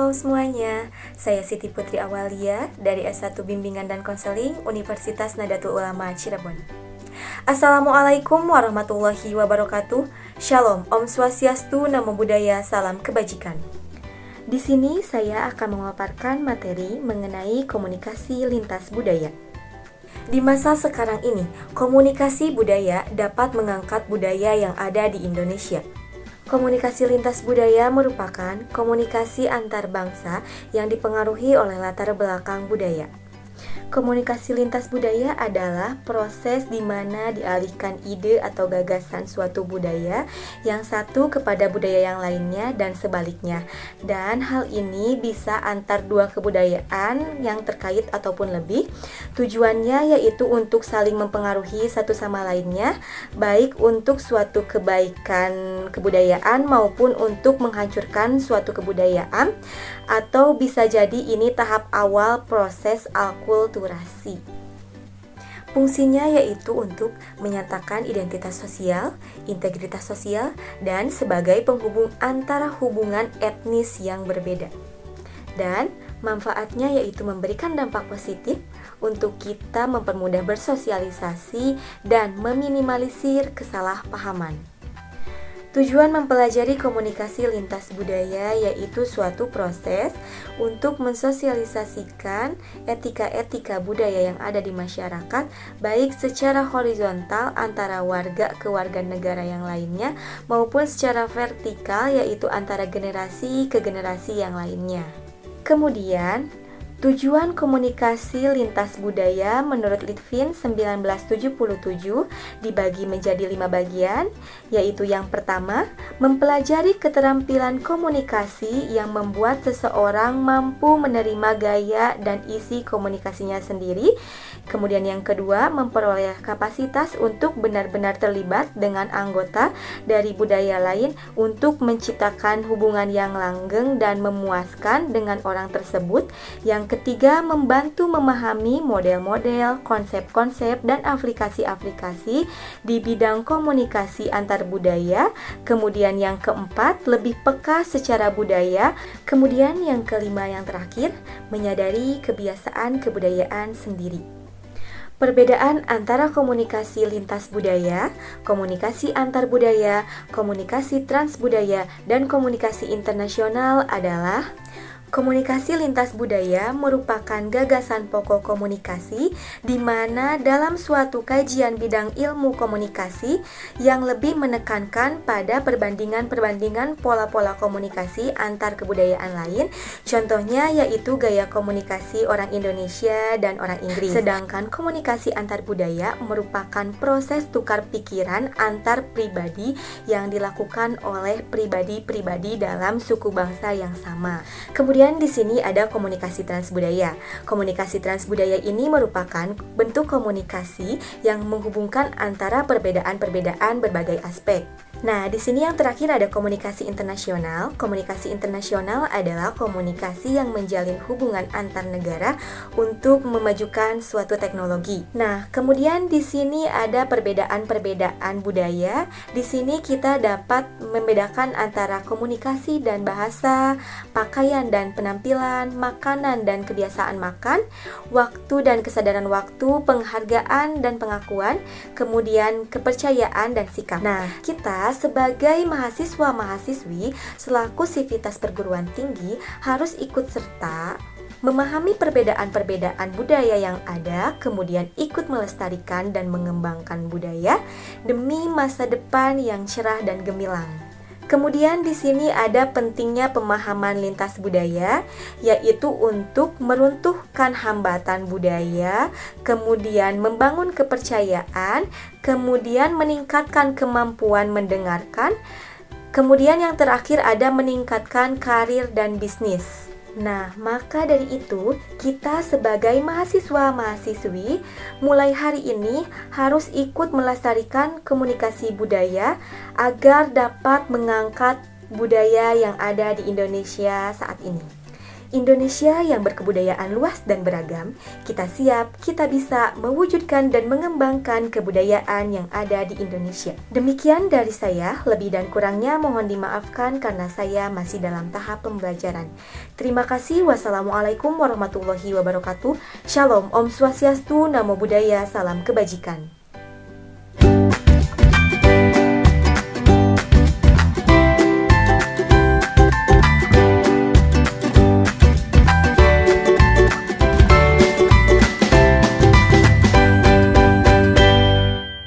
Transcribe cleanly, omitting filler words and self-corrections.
Halo semuanya, saya Siti Putri Awalia dari S1 Bimbingan dan Konseling Universitas Nahdlatul Ulama Cirebon. Assalamualaikum warahmatullahi wabarakatuh. Shalom, Om Swastiastu, Namo Buddhaya, salam kebajikan. Di sini saya akan memaparkan materi mengenai komunikasi lintas budaya. Di masa sekarang ini, komunikasi budaya dapat mengangkat budaya yang ada di Indonesia. Komunikasi lintas budaya merupakan komunikasi antar bangsa yang dipengaruhi oleh latar belakang budaya. Komunikasi lintas budaya adalah proses di mana dialihkan ide atau gagasan suatu budaya yang satu kepada budaya yang lainnya dan sebaliknya. Dan hal ini bisa antar dua kebudayaan yang terkait ataupun lebih. Tujuannya yaitu untuk saling mempengaruhi satu sama lainnya, baik untuk suatu kebaikan kebudayaan maupun untuk menghancurkan suatu kebudayaan, atau bisa jadi ini tahap awal proses akulturasi. Fungsinya yaitu untuk menyatakan identitas sosial, integritas sosial, dan sebagai penghubung antara hubungan etnis yang berbeda. Dan manfaatnya yaitu memberikan dampak positif untuk kita mempermudah bersosialisasi dan meminimalisir kesalahpahaman. Tujuan mempelajari komunikasi lintas budaya yaitu suatu proses untuk mensosialisasikan etika-etika budaya yang ada di masyarakat, baik secara horizontal antara warga ke warga negara yang lainnya, maupun secara vertikal yaitu antara generasi ke generasi yang lainnya. Kemudian, tujuan komunikasi lintas budaya menurut Litvin 1977 dibagi menjadi 5 bagian, yaitu yang pertama, mempelajari keterampilan komunikasi yang membuat seseorang mampu menerima gaya dan isi komunikasinya sendiri. Kemudian yang kedua, memperoleh kapasitas untuk benar-benar terlibat dengan anggota dari budaya lain untuk menciptakan hubungan yang langgeng dan memuaskan dengan orang tersebut. Yang ketiga, membantu memahami model-model, konsep-konsep, dan aplikasi-aplikasi di bidang komunikasi antar budaya. Kemudian yang keempat, lebih peka secara budaya. Kemudian yang kelima, yang terakhir, menyadari kebiasaan kebudayaan sendiri. Perbedaan antara komunikasi lintas budaya, komunikasi antar budaya, komunikasi transbudaya, dan komunikasi internasional adalah: komunikasi lintas budaya merupakan gagasan pokok komunikasi di mana dalam suatu kajian bidang ilmu komunikasi yang lebih menekankan pada perbandingan pola-pola komunikasi antar kebudayaan lain. Contohnya yaitu gaya komunikasi orang Indonesia dan orang Inggris. Sedangkan komunikasi antar budaya merupakan proses tukar pikiran antar pribadi yang dilakukan oleh pribadi-pribadi dalam suku bangsa yang sama. Kemudian di sini ada komunikasi transbudaya. Komunikasi transbudaya ini merupakan bentuk komunikasi yang menghubungkan antara perbedaan-perbedaan berbagai aspek. Nah, di sini yang terakhir ada komunikasi internasional. Komunikasi internasional adalah komunikasi yang menjalin hubungan antar negara untuk memajukan suatu teknologi. Nah, kemudian di sini ada perbedaan-perbedaan budaya. Di sini kita dapat membedakan antara komunikasi dan bahasa, pakaian dan penampilan, makanan dan kebiasaan makan, waktu dan kesadaran waktu, penghargaan dan pengakuan, kemudian kepercayaan dan sikap. Nah, kita sebagai mahasiswa-mahasiswi selaku sivitas perguruan tinggi harus ikut serta memahami perbedaan-perbedaan budaya yang ada, kemudian ikut melestarikan dan mengembangkan budaya demi masa depan yang cerah dan gemilang. Kemudian di sini ada pentingnya pemahaman lintas budaya, yaitu untuk meruntuhkan hambatan budaya, kemudian membangun kepercayaan, kemudian meningkatkan kemampuan mendengarkan, kemudian yang terakhir ada meningkatkan karir dan bisnis. Nah, maka dari itu, kita sebagai mahasiswa-mahasiswi mulai hari ini harus ikut melestarikan komunikasi budaya agar dapat mengangkat budaya yang ada di Indonesia saat ini. Indonesia yang berkebudayaan luas dan beragam, kita siap, kita bisa mewujudkan dan mengembangkan kebudayaan yang ada di Indonesia. Demikian dari saya, lebih dan kurangnya mohon dimaafkan karena saya masih dalam tahap pembelajaran. Terima kasih. Wassalamualaikum warahmatullahi wabarakatuh. Shalom, Om Swastiastu, Namo Buddhaya, salam kebajikan.